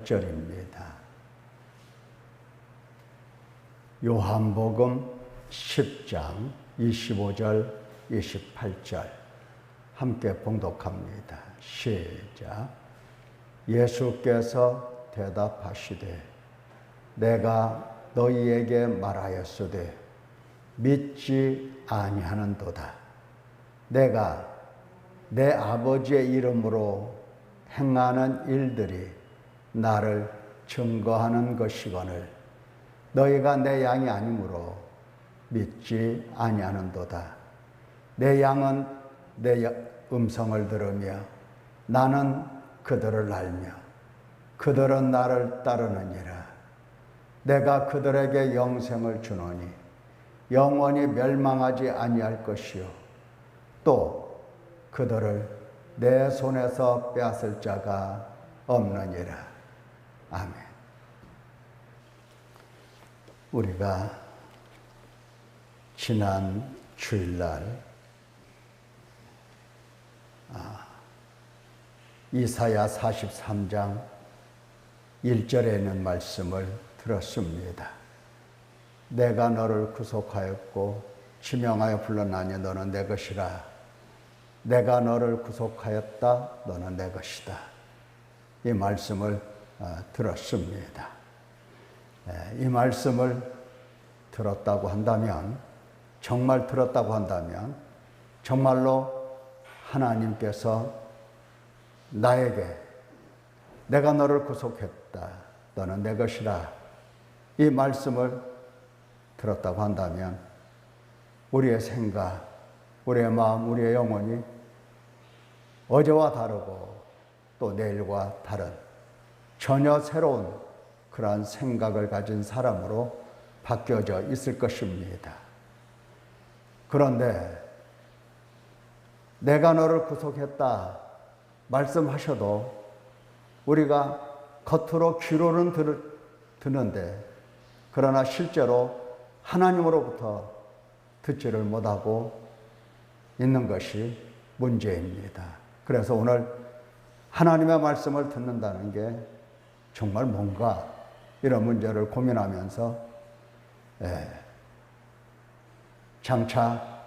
절입니다. 요한복음 10장 25절 28절 함께 봉독합니다. 시작. 예수께서 대답하시되 내가 너희에게 말하였으되 믿지 아니하는도다. 내가 내 아버지의 이름으로 행하는 일들이 나를 증거하는 것이거늘 너희가 내 양이 아니므로 믿지 아니하는도다. 내 양은 내 음성을 들으며 나는 그들을 알며 그들은 나를 따르느니라. 내가 그들에게 영생을 주노니 영원히 멸망하지 아니할 것이요 또 그들을 내 손에서 빼앗을 자가 없느니라. 아멘. 우리가 지난 주일날 이사야 43장 1절에 있는 말씀을 들었습니다. 내가 너를 구속하였고 지명하여 불렀나니 너는 내 것이라. 내가 너를 구속하였다. 너는 내 것이다. 이 말씀을 들었습니다. 이 말씀을 들었다고 한다면, 정말 들었다고 한다면, 정말로 하나님께서 나에게 내가 너를 구속했다. 너는 내 것이라. 이 말씀을 들었다고 한다면 우리의 생각, 우리의 마음, 우리의 영혼이 어제와 다르고 또 내일과 다른 전혀 새로운 그러한 생각을 가진 사람으로 바뀌어져 있을 것입니다. 그런데 내가 너를 구속했다 말씀하셔도 우리가 겉으로 귀로는 듣는데 그러나 실제로 하나님으로부터 듣지를 못하고 있는 것이 문제입니다. 그래서 오늘 하나님의 말씀을 듣는다는 게 정말 뭔가 이런 문제를 고민하면서 장차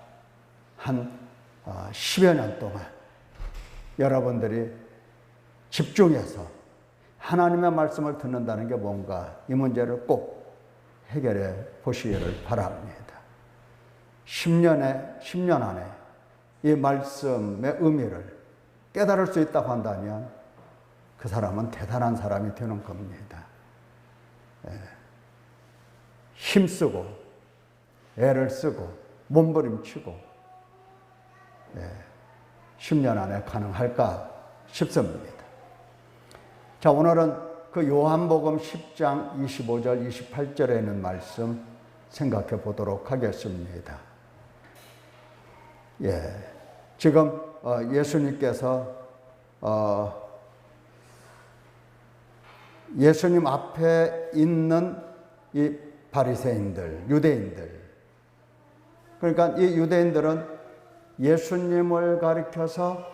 한 10여 년 동안 여러분들이 집중해서 하나님의 말씀을 듣는다는 게 뭔가 이 문제를 꼭 해결해 보시기를 바랍니다. 10년 안에 이 말씀의 의미를 깨달을 수 있다고 한다면 그 사람은 대단한 사람이 되는 겁니다. 힘쓰고 애를 쓰고 몸부림치고 10년 안에 가능할까 싶습니다. 자, 오늘은 그 요한복음 10장 25절 28절에 있는 말씀 생각해 보도록 하겠습니다. 지금 예수님께서 예수님 앞에 있는 이 바리새인들, 유대인들, 그러니까 이 유대인들은 예수님을 가리켜서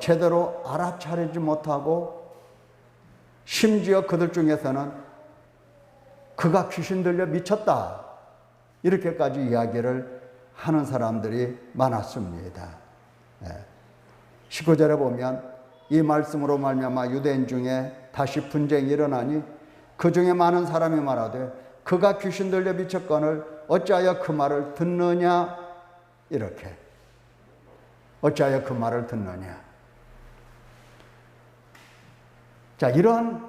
제대로 알아차리지 못하고 심지어 그들 중에서는 그가 귀신 들려 미쳤다 이렇게까지 이야기를 하는 사람들이 많았습니다. 19절에 보면 이 말씀으로 말미암아 유대인 중에 다시 분쟁이 일어나니 그 중에 많은 사람이 말하되 그가 귀신 들려 미쳤거늘 어찌하여 그 말을 듣느냐. 이렇게 어찌하여 그 말을 듣느냐. 자, 이런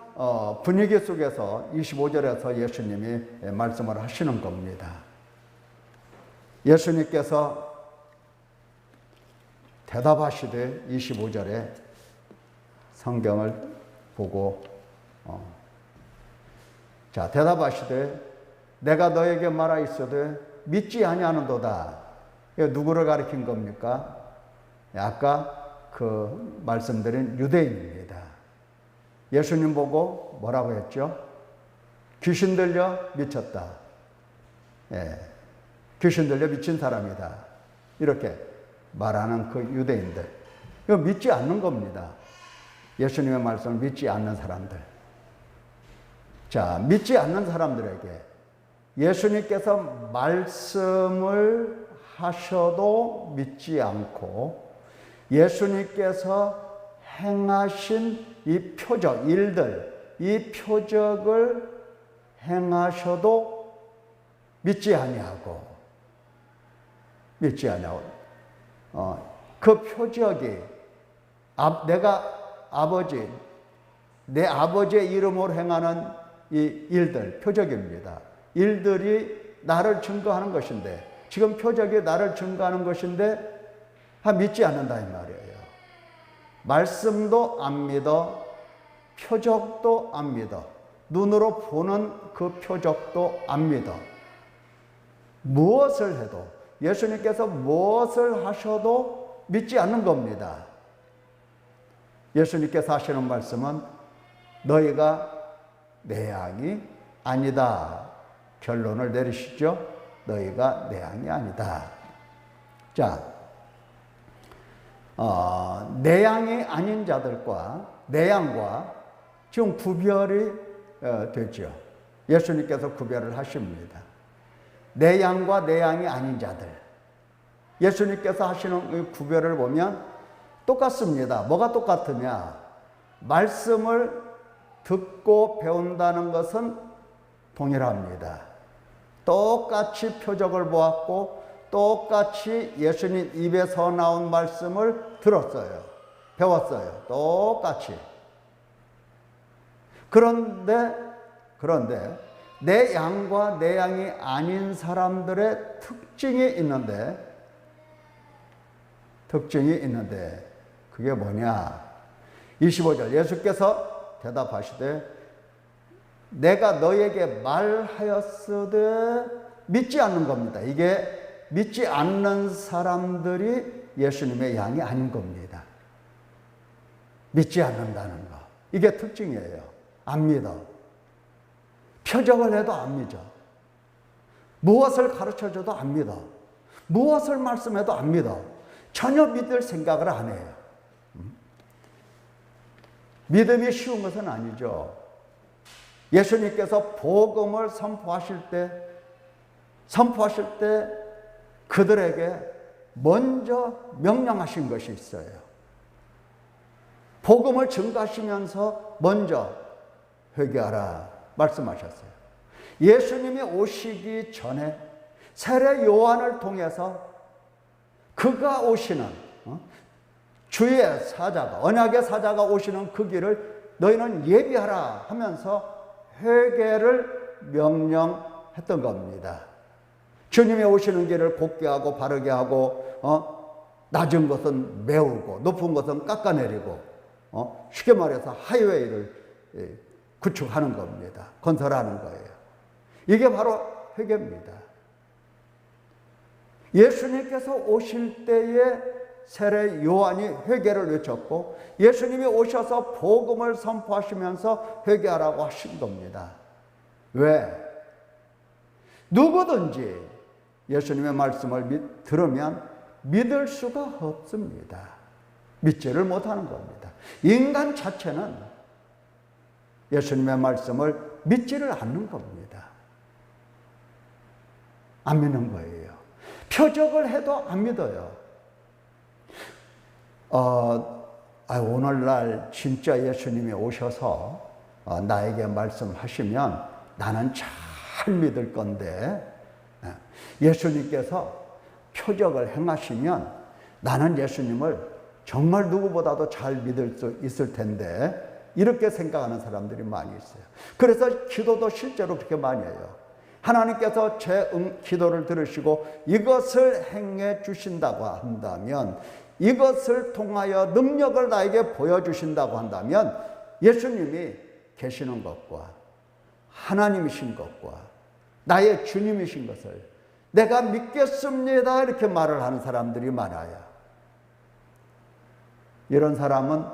분위기 속에서 25절에서 예수님이 말씀을 하시는 겁니다. 예수님께서 대답하시되 25절에 성경을 보고 자, 대답하시되 내가 너에게 말하였으되 믿지 아니하는도다. 이거 누구를 가리킨 겁니까? 아까 그 말씀드린 유대인입니다. 예수님 보고 뭐라고 했죠? 귀신 들려 미쳤다. 귀신 들려 미친 사람이다. 이렇게 말하는 그 유대인들. 이거 믿지 않는 겁니다. 예수님의 말씀을 믿지 않는 사람들. 자, 믿지 않는 사람들에게 예수님께서 말씀을 하셔도 믿지 않고 예수님께서 행하신 이 표적, 일들, 이 표적을 행하셔도 믿지 아니하고 그 표적이 내 아버지의 이름으로 행하는 이 일들, 표적입니다. 일들이 나를 증거하는 것인데, 지금 표적이 나를 증거하는 것인데 믿지 않는다 이 말이에요. 말씀도 안 믿어, 표적도 안 믿어, 눈으로 보는 그 표적도 안 믿어. 무엇을 해도, 예수님께서 무엇을 하셔도 믿지 않는 겁니다. 예수님께서 하시는 말씀은 너희가 내 양이 아니다. 결론을 내리시죠. 너희가 내 양이 아니다. 자, 내 양이 아닌 자들과 내 양과 지금 구별이 되죠. 예수님께서 구별을 하십니다. 내 양과 내 양이 아닌 자들. 예수님께서 하시는 그 구별을 보면 똑같습니다. 뭐가 똑같으냐? 말씀을 듣고 배운다는 것은 동일합니다. 똑같이 표적을 보았고 똑같이 예수님 입에서 나온 말씀을 들었어요. 배웠어요. 똑같이. 그런데 내 양과 내 양이 아닌 사람들의 특징이 있는데 그게 뭐냐? 25절 예수께서 대답하시되 내가 너에게 말하였으되 믿지 않는 겁니다. 이게 믿지 않는 사람들이 예수님의 양이 아닌 겁니다. 믿지 않는다는 거. 이게 특징이에요. 안 믿어. 표적을 해도 안 믿어. 무엇을 가르쳐줘도 안 믿어. 무엇을 말씀해도 안 믿어. 전혀 믿을 생각을 안 해요. 믿음이 쉬운 것은 아니죠. 예수님께서 복음을 선포하실 때 그들에게 먼저 명령하신 것이 있어요. 복음을 증거하시면서 먼저 회개하라 말씀하셨어요. 예수님이 오시기 전에 세례 요한을 통해서 그가 오시는 주의 사자가, 언약의 사자가 오시는 그 길을 너희는 예비하라 하면서 회개를 명령했던 겁니다. 주님이 오시는 길을 곧게 하고 바르게 하고 낮은 것은 메우고 높은 것은 깎아내리고 쉽게 말해서 하이웨이를 구축하는 겁니다. 건설하는 거예요. 이게 바로 회개입니다. 예수님께서 오실 때에 세례 요한이 회개를 외쳤고 예수님이 오셔서 복음을 선포하시면서 회개하라고 하신 겁니다. 왜? 누구든지 예수님의 말씀을 들으면 믿을 수가 없습니다. 믿지를 못하는 겁니다. 인간 자체는 예수님의 말씀을 믿지를 않는 겁니다. 안 믿는 거예요. 표적을 해도 안 믿어요. 오늘날 진짜 예수님이 오셔서 나에게 말씀하시면 나는 잘 믿을 건데 예수님께서 표적을 행하시면 나는 예수님을 정말 누구보다도 잘 믿을 수 있을 텐데 이렇게 생각하는 사람들이 많이 있어요. 그래서 기도도 실제로 그렇게 많이 해요. 하나님께서 제 기도를 들으시고 이것을 행해 주신다고 한다면, 이것을 통하여 능력을 나에게 보여주신다고 한다면 예수님이 계시는 것과 하나님이신 것과 나의 주님이신 것을 내가 믿겠습니다 이렇게 말을 하는 사람들이 많아요. 이런 사람은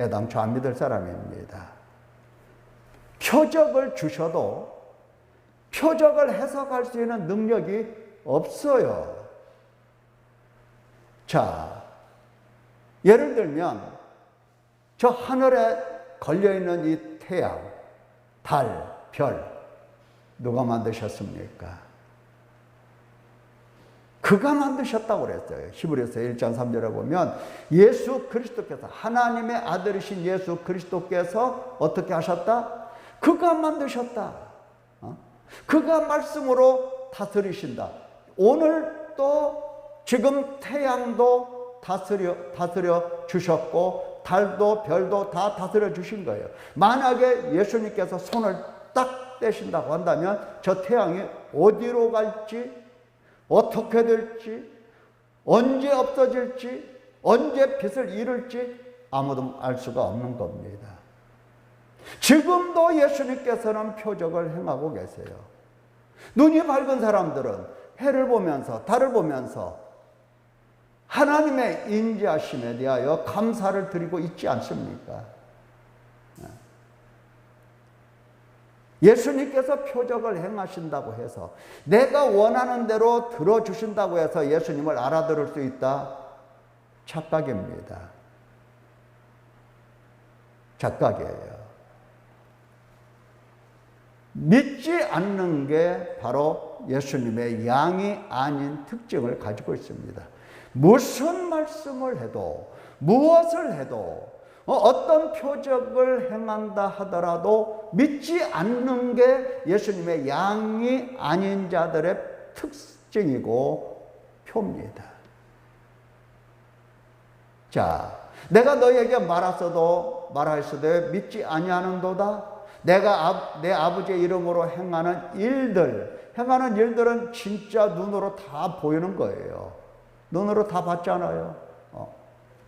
애당초 안 믿을 사람입니다. 표적을 주셔도 표적을 해석할 수 있는 능력이 없어요. 자, 예를 들면 저 하늘에 걸려있는 이 태양, 달, 별 누가 만드셨습니까? 그가 만드셨다고 그랬어요. 히브리서 1장 3절에 보면 예수 그리스도께서, 하나님의 아들이신 예수 그리스도께서 어떻게 하셨다? 그가 만드셨다. 그가 말씀으로 다스리신다. 오늘 또 지금 태양도 다스려 주셨고 달도 별도 다 다스려 주신 거예요. 만약에 예수님께서 손을 딱 떼신다고 한다면 저 태양이 어디로 갈지, 어떻게 될지, 언제 없어질지, 언제 빛을 잃을지 아무도 알 수가 없는 겁니다. 지금도 예수님께서는 표적을 행하고 계세요. 눈이 밝은 사람들은 해를 보면서, 달을 보면서 하나님의 인자심에 대하여 감사를 드리고 있지 않습니까? 예수님께서 표적을 행하신다고 해서, 내가 원하는 대로 들어주신다고 해서 예수님을 알아들을 수 있다? 착각입니다. 착각이에요. 믿지 않는 게 바로 예수님의 양이 아닌 특징을 가지고 있습니다. 무슨 말씀을 해도, 무엇을 해도, 어떤 표적을 행한다 하더라도 믿지 않는 게 예수님의 양이 아닌 자들의 특징이고 표입니다. 자, 내가 너에게 말하였으되 믿지 아니하는도다. 내가 내 아버지의 이름으로 행하는 일들은 진짜 눈으로 다 보이는 거예요. 눈으로 다 봤잖아요.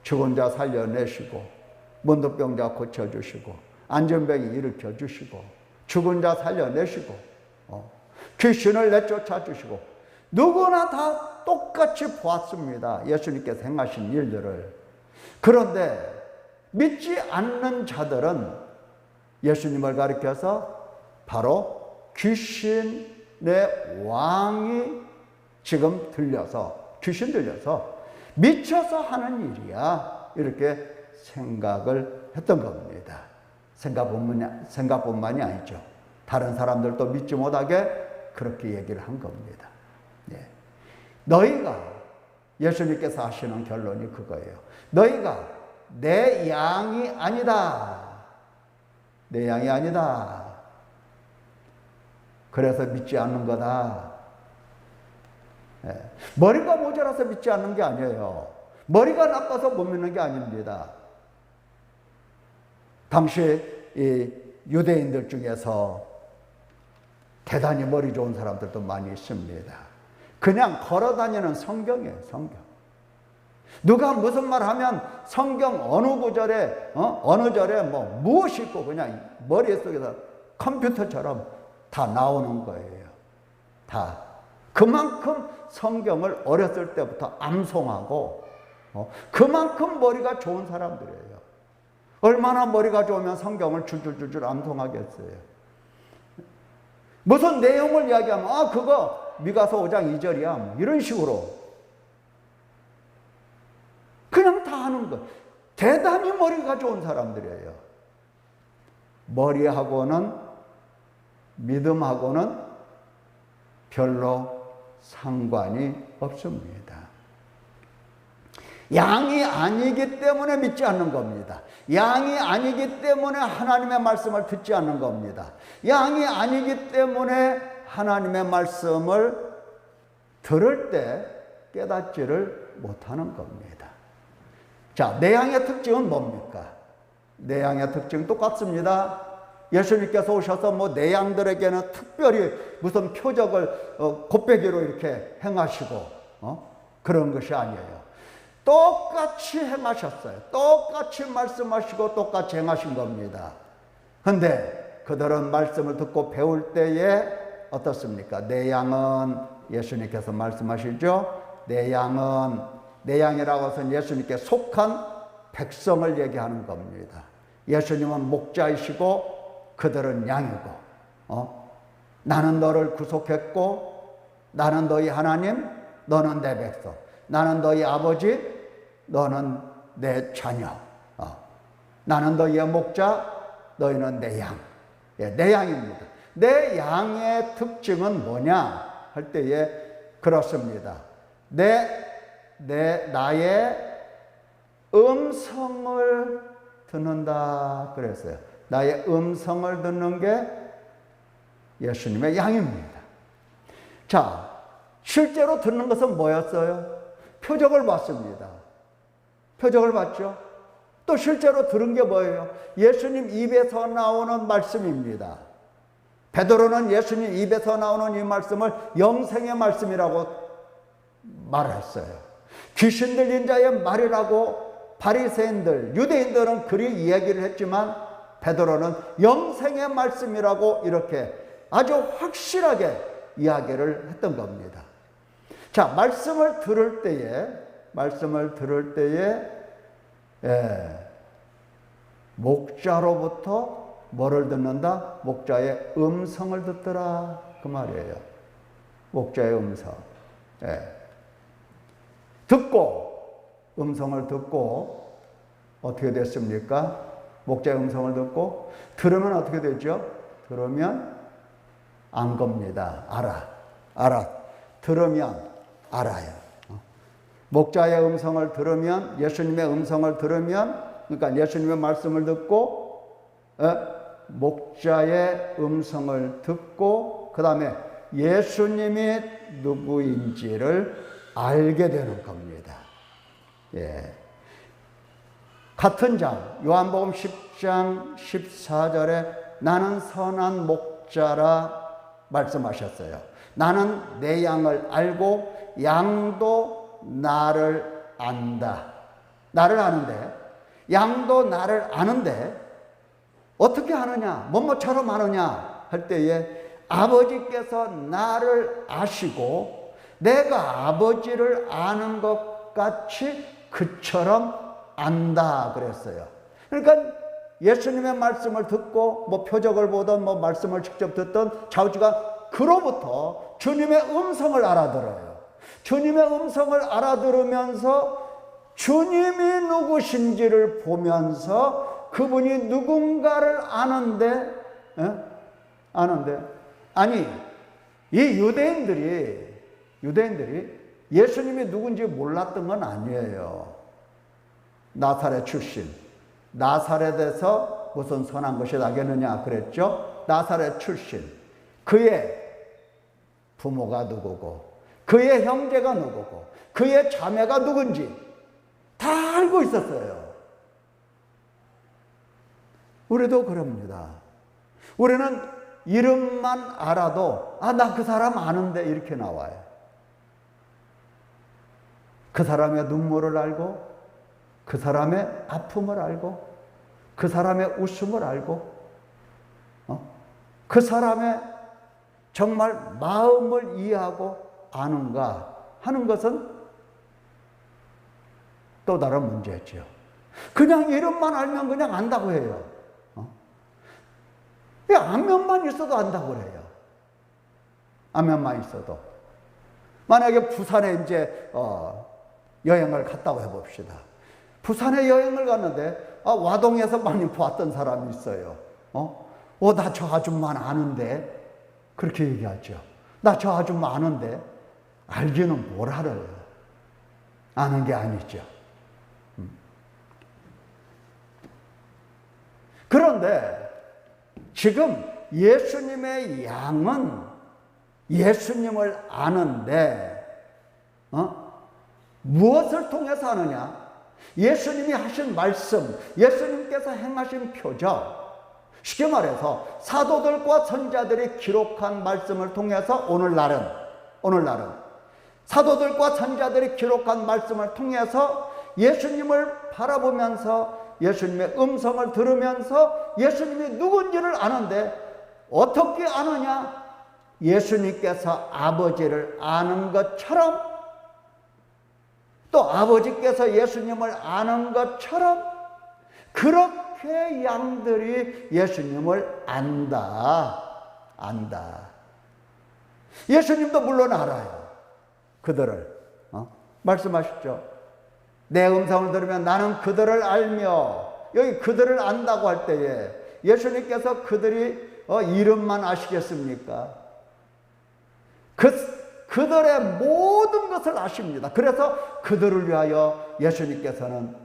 죽은 자 살려내시고, 문둥병자 고쳐주시고, 안전병이 일으켜주시고, 죽은 자 살려내시고, 귀신을 내쫓아주시고, 누구나 다 똑같이 보았습니다. 예수님께서 행하신 일들을. 그런데 믿지 않는 자들은 예수님을 가리켜서 바로 귀신의 왕이 지금 귀신 들려서 미쳐서 하는 일이야, 이렇게 생각을 했던 겁니다. 생각뿐만이 아니죠. 다른 사람들도 믿지 못하게 그렇게 얘기를 한 겁니다. 예. 너희가, 예수님께서 하시는 결론이 그거예요. 너희가 내 양이 아니다. 내 양이 아니다. 그래서 믿지 않는 거다. 예. 머리가 모자라서 믿지 않는 게 아니에요. 머리가 나빠서 못 믿는 게 아닙니다. 당시 이 유대인들 중에서 대단히 머리 좋은 사람들도 많이 있습니다. 그냥 걸어 다니는 성경이에요, 성경. 누가 무슨 말 하면 성경 어느 구절에, 어느 절에 무엇이 있고 그냥 머릿속에서 컴퓨터처럼 다 나오는 거예요. 다. 그만큼 성경을 어렸을 때부터 암송하고, 그만큼 머리가 좋은 사람들이에요. 얼마나 머리가 좋으면 성경을 줄줄줄줄 암송하겠어요. 무슨 내용을 이야기하면, 그거 미가서 5장 2절이야. 이런 식으로. 그냥 다 하는 거. 대단히 머리가 좋은 사람들이에요. 머리하고는, 믿음하고는 별로 상관이 없습니다. 양이 아니기 때문에 믿지 않는 겁니다. 양이 아니기 때문에 하나님의 말씀을 듣지 않는 겁니다. 양이 아니기 때문에 하나님의 말씀을 들을 때 깨닫지를 못하는 겁니다. 자, 내 양의 특징은 뭡니까? 내 양의 특징 똑같습니다. 예수님께서 오셔서 내 양들에게는 특별히 무슨 표적을 곱배기로 이렇게 행하시고 그런 것이 아니에요. 똑같이 행하셨어요. 똑같이 말씀하시고 똑같이 행하신 겁니다. 그런데 그들은 말씀을 듣고 배울 때에 어떻습니까? 내 양은, 예수님께서 말씀하시죠. 내 양이라고 해서 예수님께 속한 백성을 얘기하는 겁니다. 예수님은 목자이시고 그들은 양이고, 나는 너를 구속했고, 나는 너희 하나님, 너는 내 백성, 나는 너희 아버지, 너는 내 자녀, 나는 너희의 목자, 너희는 내 양. 예, 내 양입니다. 내 양의 특징은 뭐냐 할 때에 그렇습니다. 나의 음성을 듣는다 그랬어요. 나의 음성을 듣는 게 예수님의 양입니다. 자, 실제로 듣는 것은 뭐였어요? 표적을 봤습니다. 표적을 봤죠? 또 실제로 들은 게 뭐예요? 예수님 입에서 나오는 말씀입니다. 베드로는 예수님 입에서 나오는 이 말씀을 영생의 말씀이라고 말했어요. 귀신 들린 자의 말이라고 바리새인들, 유대인들은 그리 이야기를 했지만 베드로는 영생의 말씀이라고 이렇게 아주 확실하게 이야기를 했던 겁니다. 자, 말씀을 들을 때에 목자로부터 뭐를 듣는다? 목자의 음성을 듣더라 그 말이에요. 목자의 음성. 음성을 듣고 어떻게 됐습니까? 목자의 음성을 듣고 들으면 어떻게 되죠? 들으면 안 겁니다. 알아. 들으면 알아요. 목자의 음성을 들으면, 예수님의 음성을 들으면, 그러니까 예수님의 말씀을 듣고, 목자의 음성을 듣고, 그 다음에 예수님이 누구인지를 알게 되는 겁니다. 예. 같은 장, 요한복음 10장 14절에 나는 선한 목자라 말씀하셨어요. 나는 내 양을 알고 양도 나를 안다. 나를 아는데, 양도 나를 아는데 어떻게 아느냐? 뭐뭐처럼 아느냐 할 때에 아버지께서 나를 아시고 내가 아버지를 아는 것 같이 그처럼 안다 그랬어요. 그러니까 예수님의 말씀을 듣고 뭐 표적을 보던 뭐 말씀을 직접 듣던 좌우지가 그로부터 주님의 음성을 알아들어요. 주님의 음성을 알아들으면서 주님이 누구신지를 보면서 그분이 누군가를 아는데 아니 이 유대인들이 예수님이 누군지 몰랐던 건 아니에요. 나사렛 출신, 나사렛에서 무슨 선한 것이 나겠느냐 그랬죠. 나사렛 출신, 그의 부모가 누구고 그의 형제가 누구고 그의 자매가 누군지 다 알고 있었어요. 우리도 그럽니다. 우리는 이름만 알아도 나 그 사람 아는데 이렇게 나와요. 그 사람의 눈물을 알고 그 사람의 아픔을 알고 그 사람의 웃음을 알고 그 사람의 정말 마음을 이해하고 아는가 하는 것은 또 다른 문제죠. 그냥 이름만 알면 그냥 안다고 해요. 안면만 있어도 안다고 그래요. 안면만 있어도. 만약에 부산에 이제 여행을 갔다고 해봅시다. 부산에 여행을 갔는데 와동에서 많이 봤던 사람이 있어요. 나 저 아줌마는 아는데 그렇게 얘기하죠. 나 저 아줌마 아는데 알기는 뭘 알아요. 아는 게 아니죠. 그런데 지금 예수님의 양은 예수님을 아는데 무엇을 통해서 아느냐? 예수님이 하신 말씀, 예수님께서 행하신 표적, 쉽게 말해서 사도들과 선자들이 기록한 말씀을 통해서 오늘날은 사도들과 선자들이 기록한 말씀을 통해서 예수님을 바라보면서 예수님의 음성을 들으면서 예수님이 누군지를 아는데 어떻게 아느냐? 예수님께서 아버지를 아는 것처럼 또 아버지께서 예수님을 아는 것처럼 그렇게 양들이 예수님을 안다. 예수님도 물론 알아요. 그들을. 말씀하셨죠. 내 음성을 들으면 나는 그들을 알며, 여기 그들을 안다고 할 때에 예수님께서 그들이 이름만 아시겠습니까? 그들의 모든 것을 아십니다. 그래서 그들을 위하여 예수님께서는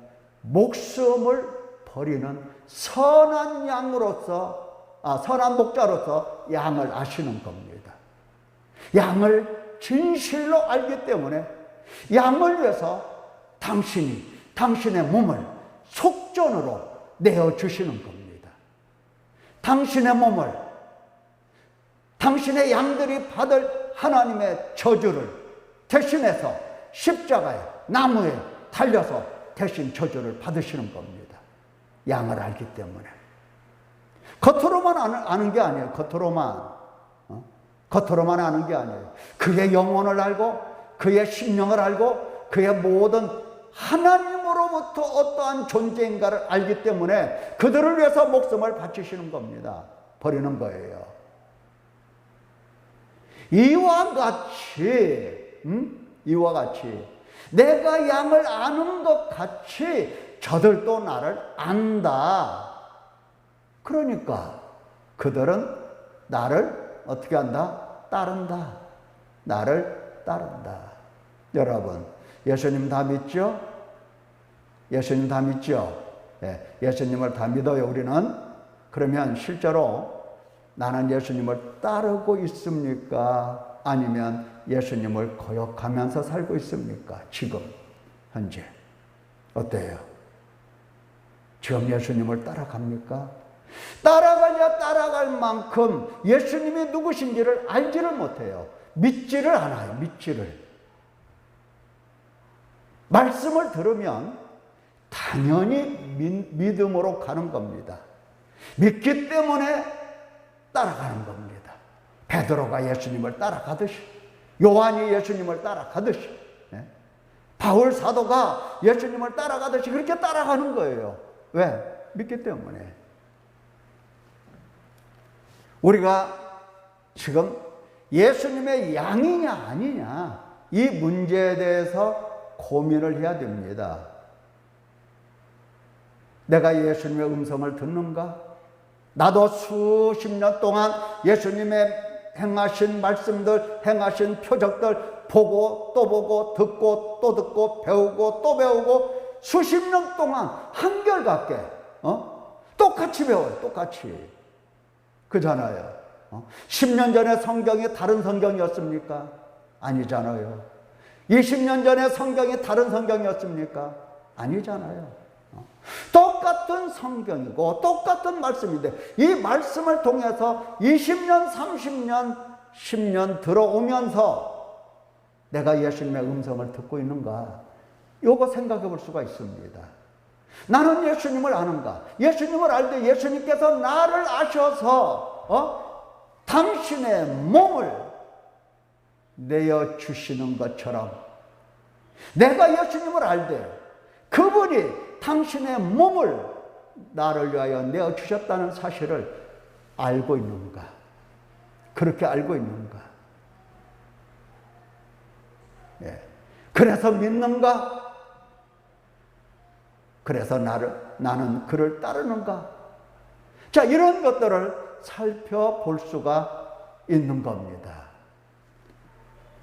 목숨을 버리는 선한 양으로서, 선한 목자로서 양을 아시는 겁니다. 양을 진실로 알기 때문에 양을 위해서 당신이 당신의 몸을 속전으로 내어주시는 겁니다. 당신의 몸을 당신의 양들이 받을 하나님의 저주를 대신해서 십자가에 나무에 달려서 대신 저주를 받으시는 겁니다. 양을 알기 때문에. 겉으로만 아는 게 아니에요. 겉으로만 아는 게 아니에요. 그의 영혼을 알고 그의 심령을 알고 그의 모든 하나님으로부터 어떠한 존재인가를 알기 때문에 그들을 위해서 목숨을 바치시는 겁니다. 버리는 거예요. 이와 같이 내가 양을 아는 것 같이 저들도 나를 안다. 그러니까 그들은 나를 어떻게 한다? 따른다. 나를 따른다. 여러분, 예수님 다 믿죠? 예수님 다 믿죠? 네, 예수님을 다 믿어요, 우리는. 그러면 실제로 나는 예수님을 따르고 있습니까? 아니면 예수님을 거역하면서 살고 있습니까? 지금, 현재. 어때요? 지금 예수님을 따라갑니까? 따라가냐 따라갈 만큼 예수님이 누구신지를 알지를 못해요. 믿지를 않아요. 믿지를. 말씀을 들으면 당연히 믿음으로 가는 겁니다. 믿기 때문에 따라가는 겁니다. 베드로가 예수님을 따라가듯이, 요한이 예수님을 따라가듯이, 바울 사도가 예수님을 따라가듯이 그렇게 따라가는 거예요. 왜? 믿기 때문에. 우리가 지금 예수님의 양이냐 아니냐 이 문제에 대해서 고민을 해야 됩니다. 내가 예수님의 음성을 듣는가? 나도 수십 년 동안 예수님의 행하신 말씀들, 행하신 표적들 보고 또 보고 듣고 또 듣고 배우고 또 배우고 수십 년 동안 한결같게 똑같이 배워요. 똑같이. 그잖아요. 10년 전에 성경이 다른 성경이었습니까? 아니잖아요. 20년 전에 성경이 다른 성경이었습니까? 아니잖아요. 똑같은 성경이고 똑같은 말씀인데 이 말씀을 통해서 20년, 30년, 10년 들어오면서 내가 예수님의 음성을 듣고 있는가? 요거 생각해 볼 수가 있습니다. 나는 예수님을 아는가? 예수님을 알 때 예수님께서 나를 아셔서 당신의 몸을 내어주시는 것처럼 내가 예수님을 알 때 그분이 당신의 몸을 나를 위하여 내어주셨다는 사실을 알고 있는가? 그렇게 알고 있는가? 예. 그래서 믿는가? 그래서 나는 그를 따르는가? 자, 이런 것들을 살펴볼 수가 있는 겁니다.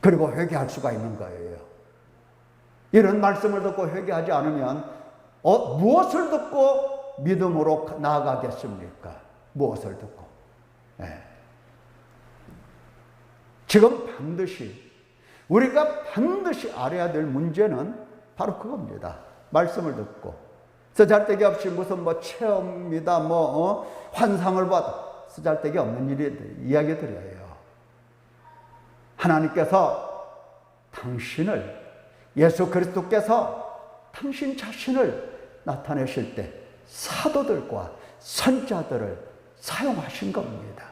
그리고 회개할 수가 있는 거예요. 이런 말씀을 듣고 회개하지 않으면 무엇을 듣고 믿음으로 나아가겠습니까? 무엇을 듣고? 네. 지금 우리가 반드시 알아야 될 문제는 바로 그겁니다. 말씀을 듣고 쓰잘데기 없이 무슨 체험이다 환상을 받아 쓰잘데기 없는 이야기들이에요. 하나님께서 당신을 예수 그리스도께서 당신 자신을 나타내실 때 사도들과 선자들을 사용하신 겁니다.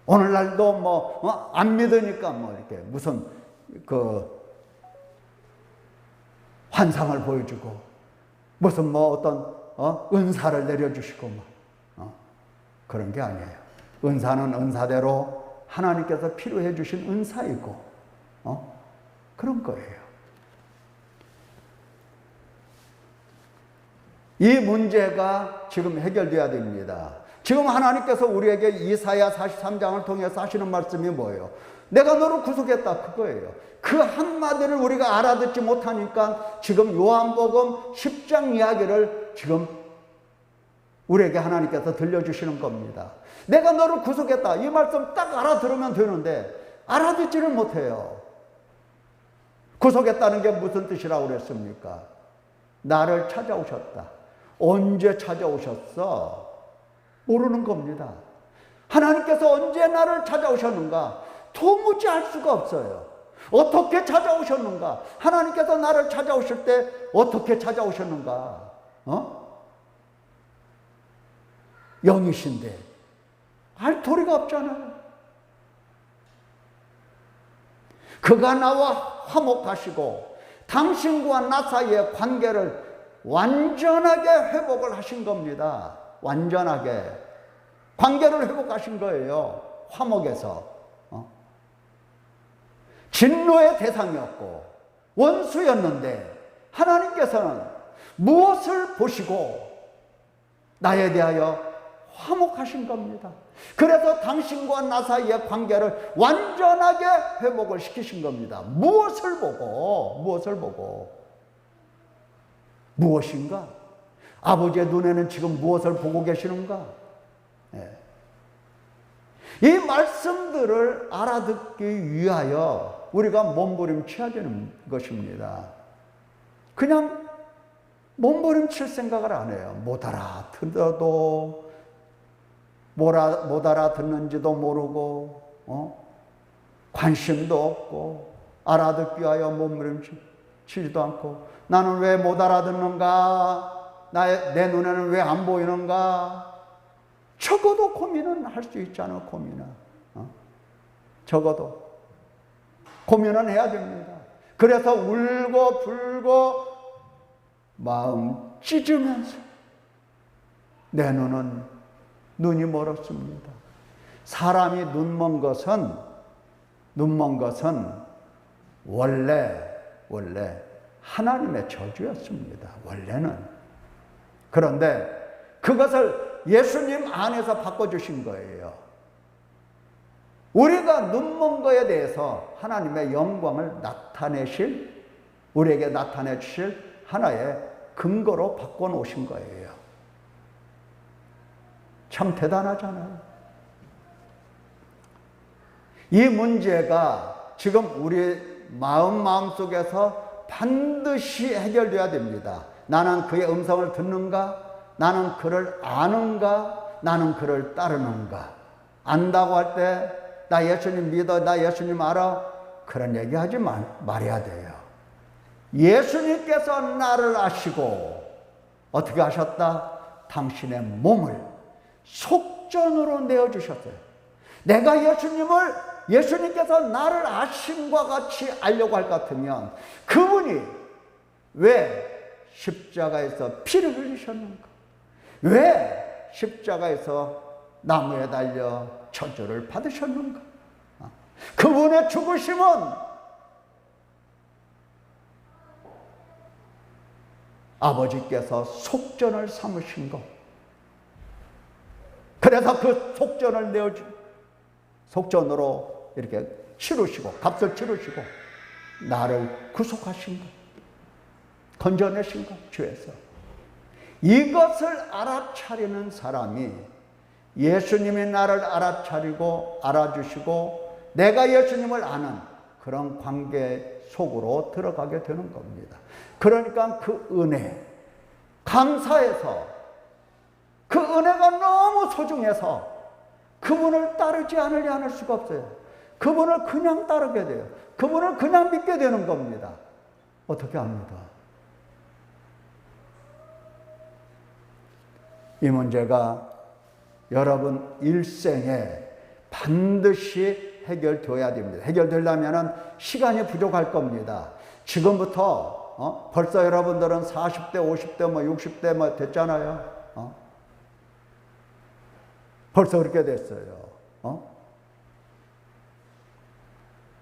오늘날도 안 믿으니까 이렇게 무슨 환상을 보여주고 무슨 어떤 은사를 내려주시고 그런 게 아니에요. 은사는 은사대로 하나님께서 필요해 주신 은사이고 그런 거예요. 이 문제가 지금 해결돼야 됩니다. 지금 하나님께서 우리에게 이사야 43장을 통해서 하시는 말씀이 뭐예요? 내가 너를 구속했다, 그거예요. 그 한마디를 우리가 알아듣지 못하니까 지금 요한복음 10장 이야기를 지금 우리에게 하나님께서 들려주시는 겁니다. 내가 너를 구속했다, 이 말씀 딱 알아들으면 되는데 알아듣지를 못해요. 구속했다는 게 무슨 뜻이라고 그랬습니까? 나를 찾아오셨다. 언제 찾아오셨어? 모르는 겁니다. 하나님께서 언제 나를 찾아오셨는가? 도무지 알 수가 없어요. 어떻게 찾아오셨는가? 하나님께서 나를 찾아오실 때 어떻게 찾아오셨는가? 영이신데 알 도리가 없잖아요. 그가 나와 화목하시고 당신과 나 사이의 관계를 완전하게 회복을 하신 겁니다. 완전하게 관계를 회복하신 거예요. 화목에서 진노의 대상이었고 원수였는데 하나님께서는 무엇을 보시고 나에 대하여 화목하신 겁니다. 그래서 당신과 나 사이의 관계를 완전하게 회복을 시키신 겁니다. 무엇을 보고? 무엇인가? 아버지의 눈에는 지금 무엇을 보고 계시는가? 이 말씀들을 알아듣기 위하여 우리가 몸부림쳐야 되는 것입니다. 그냥 몸부림칠 생각을 안 해요. 못 알아듣어도 못 알아듣는지도 모르고 관심도 없고 알아듣기 위하여 몸부림치지도 않고 나는 왜 못 알아듣는가? 내 눈에는 왜 안 보이는가? 적어도 고민은 할 수 있잖아. 고민은 적어도 고민은 해야 됩니다. 그래서 울고 불고 마음 찢으면서 내 눈이 멀었습니다. 사람이 눈먼 것은 원래 하나님의 저주였습니다. 원래는. 그런데 그것을 예수님 안에서 바꿔주신 거예요. 우리가 눈먼 거에 대해서 하나님의 영광을 우리에게 나타내 주실 하나의 근거로 바꿔놓으신 거예요. 참 대단하잖아요. 이 문제가 지금 우리 마음속에서 반드시 해결돼야 됩니다. 나는 그의 음성을 듣는가? 나는 그를 아는가? 나는 그를 따르는가? 안다고 할 때 나 예수님 믿어, 나 예수님 알아? 그런 얘기 하지 말아야 돼요. 예수님께서 나를 아시고 어떻게 하셨다? 당신의 몸을 속전으로 내어주셨어요. 내가 예수님께서 나를 아심과 같이 알려고 할 것 같으면 그분이 왜 십자가에서 피를 흘리셨는가? 왜 십자가에서 나무에 달려 저주를 받으셨는가? 그분의 죽으심은 아버지께서 속전을 삼으신 것. 그래서 그 속전을 속전으로 이렇게 값을 치르시고 나를 구속하신 것, 건져내신 것, 죄에서. 이것을 알아차리는 사람이 예수님이 나를 알아차리고 알아주시고 내가 예수님을 아는 그런 관계 속으로 들어가게 되는 겁니다. 그러니까 그 은혜, 감사해서 그 은혜가 너무 소중해서 그분을 따르지 않으려 할 수가 없어요. 그분을 그냥 따르게 돼요. 그분을 그냥 믿게 되는 겁니다. 어떻게 합니다? 이 문제가 여러분 일생에 반드시 해결되어야 됩니다. 해결되려면 시간이 부족할 겁니다. 지금부터 벌써 여러분들은 40대, 50대, 60대 됐잖아요. 벌써 그렇게 됐어요.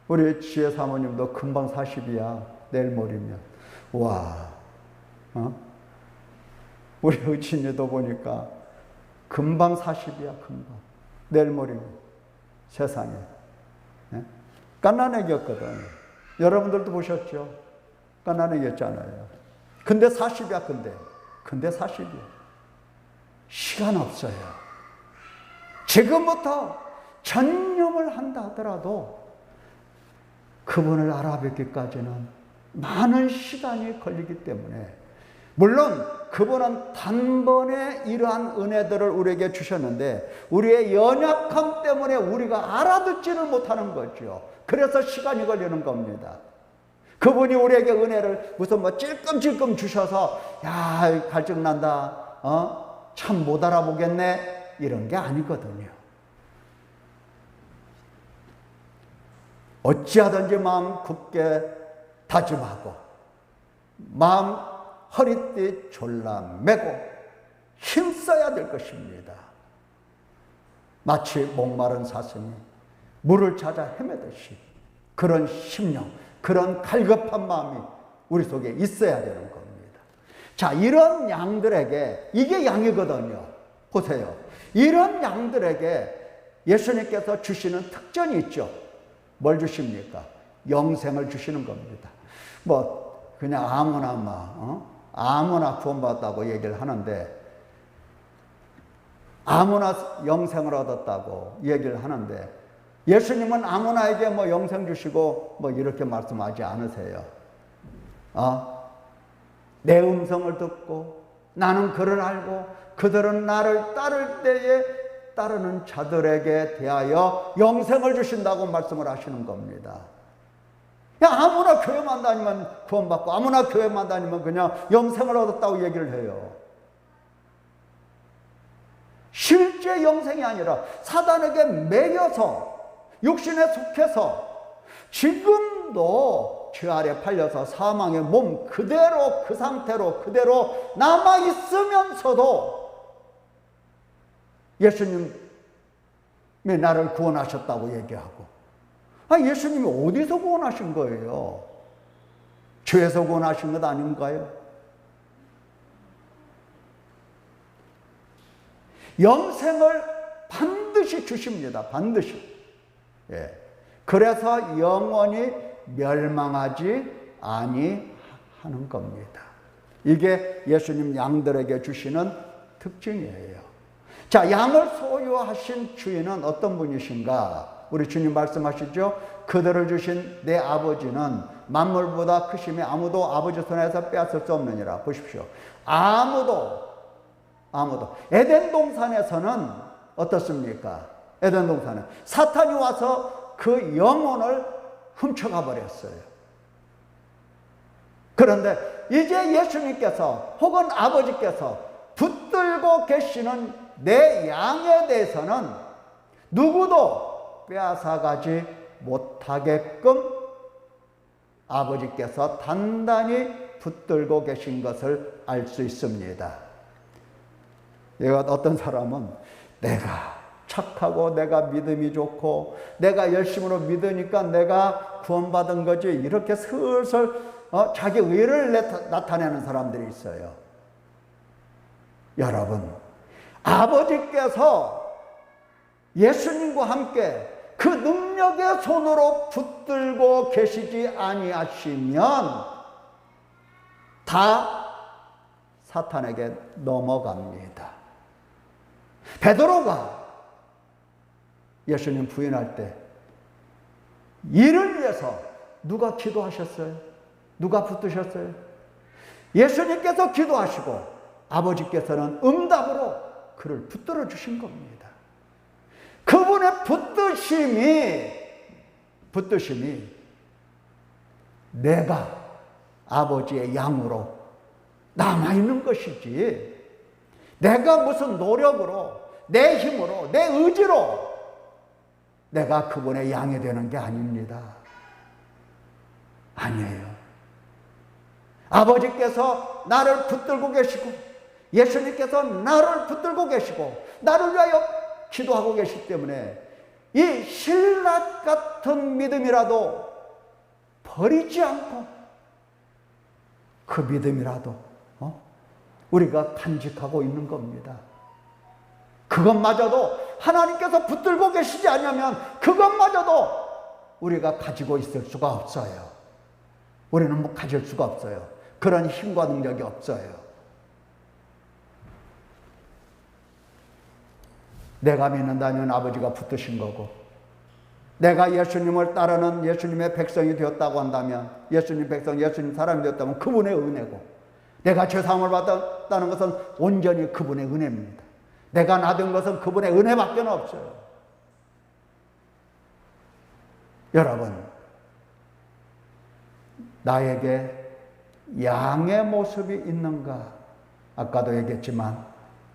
우리 지혜 사모님도 금방 40이야. 내일 모레면. 와. 우리 의친이도 보니까 금방 40이야, 금방. 내일 모레 세상에. 예? 갓난애기였거든. 여러분들도 보셨죠? 갓난애기였잖아요. 근데 40이야, 근데 40이야. 시간 없어요. 지금부터 전념을 한다 하더라도 그분을 알아뵙기까지는 많은 시간이 걸리기 때문에, 물론 그분은 단번에 이러한 은혜들을 우리에게 주셨는데 우리의 연약함 때문에 우리가 알아듣지를 못하는 거죠. 그래서 시간이 걸리는 겁니다. 그분이 우리에게 은혜를 무슨 뭐 찔끔찔끔 주셔서 야, 갈증난다, 참 못 알아보겠네, 이런 게 아니거든요. 어찌하든지 마음 굳게 다짐하고 마음 허리띠 졸라매고 힘써야 될 것입니다. 마치 목마른 사슴이 물을 찾아 헤매듯이 그런 심령, 그런 갈급한 마음이 우리 속에 있어야 되는 겁니다. 자, 이런 양들에게, 이게 양이거든요. 보세요. 이런 양들에게 예수님께서 주시는 특전이 있죠. 뭘 주십니까? 영생을 주시는 겁니다. 뭐 그냥 아무나 구원받았다고 얘기를 하는데, 아무나 영생을 얻었다고 얘기를 하는데, 예수님은 아무나에게 뭐 영생 주시고 뭐 이렇게 말씀하지 않으세요. 내 음성을 듣고 나는 그를 알고 그들은 나를 따를 때에 따르는 자들에게 대하여 영생을 주신다고 말씀을 하시는 겁니다. 아무나 교회만 다니면 구원받고 아무나 교회만 다니면 그냥 영생을 얻었다고 얘기를 해요. 실제 영생이 아니라 사단에게 매여서 육신에 속해서 지금도 죄 아래 팔려서 사망의 몸 그대로, 그 상태로 그대로 남아있으면서도 예수님이 나를 구원하셨다고 얘기하고, 예수님이 어디서 구원하신 거예요? 죄에서 구원하신 것 아닌가요? 영생을 반드시 주십니다. 반드시. 예. 그래서 영원히 멸망하지 아니하는 겁니다. 이게 예수님 양들에게 주시는 특징이에요. 자, 양을 소유하신 주인은 어떤 분이신가? 우리 주님 말씀하시죠. 그들을 주신 내 아버지는 만물보다 크심에 아무도 아버지 손에서 빼앗을 수 없느니라. 보십시오. 아무도. 에덴 동산에서는 어떻습니까? 에덴 동산에 사탄이 와서 그 영혼을 훔쳐가 버렸어요. 그런데 이제 예수님께서 혹은 아버지께서 붙들고 계시는 내 양에 대해서는 누구도 빼앗아가지 못하게끔 아버지께서 단단히 붙들고 계신 것을 알 수 있습니다. 어떤 사람은 내가 착하고 내가 믿음이 좋고 내가 열심으로 믿으니까 내가 구원받은 거지, 이렇게 슬슬 자기 의를 나타내는 사람들이 있어요. 여러분, 아버지께서 예수님과 함께 그 능력의 손으로 붙들고 계시지 아니하시면 다 사탄에게 넘어갑니다. 베드로가 예수님 부인할 때 이를 위해서 누가 기도하셨어요? 누가 붙드셨어요? 예수님께서 기도하시고 아버지께서는 응답으로 그를 붙들어 주신 겁니다. 그분의 붙드심이 내가 아버지의 양으로 남아있는 것이지, 내가 무슨 노력으로, 내 힘으로, 내 의지로 내가 그분의 양이 되는 게 아닙니다. 아니에요. 아버지께서 나를 붙들고 계시고 예수님께서 나를 붙들고 계시고 나를 위하여 기도하고 계시기 때문에 이 신라 같은 믿음이라도 버리지 않고 그 믿음이라도 우리가 간직하고 있는 겁니다. 그것마저도 하나님께서 붙들고 계시지 않으면 그것마저도 우리가 가지고 있을 수가 없어요. 우리는 뭐 가질 수가 없어요. 그런 힘과 능력이 없어요. 내가 믿는다면 아버지가 붙드신 거고, 내가 예수님을 따르는 예수님의 백성이 되었다고 한다면, 예수님 백성, 예수님 사람이 되었다면 그분의 은혜고, 내가 죄사함을 받았다는 것은 온전히 그분의 은혜입니다. 내가 나된 것은 그분의 은혜밖에 없어요. 여러분, 나에게 양의 모습이 있는가? 아까도 얘기했지만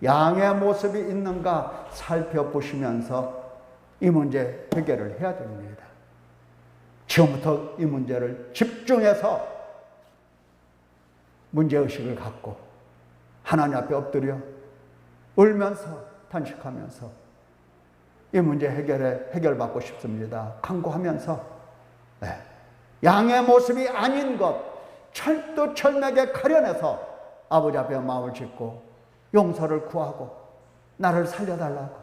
양의 모습이 있는가 살펴보시면서 이 문제 해결을 해야 됩니다. 지금부터 이 문제를 집중해서 문제의식을 갖고 하나님 앞에 엎드려 울면서 탄식하면서 이 문제 해결받고 싶습니다. 간구하면서 양의 모습이 아닌 것 철두철미하게 가려내서 아버지 앞에 마음을 짓고 용서를 구하고 나를 살려달라고,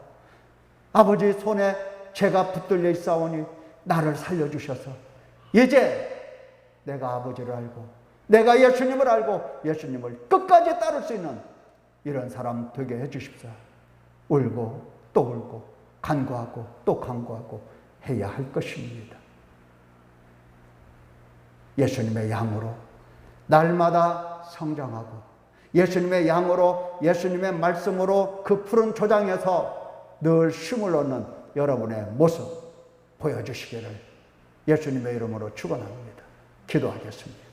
아버지 손에 제가 붙들려 있사오니 나를 살려주셔서 이제 내가 아버지를 알고 내가 예수님을 알고 예수님을 끝까지 따를 수 있는 이런 사람 되게 해주십사. 울고 또 울고 간구하고 또 간구하고 해야 할 것입니다. 예수님의 양으로 날마다 성장하고 예수님의 양으로 예수님의 말씀으로 그 푸른 초장에서 늘 쉼을 얻는 여러분의 모습 보여주시기를 예수님의 이름으로 축원합니다. 기도하겠습니다.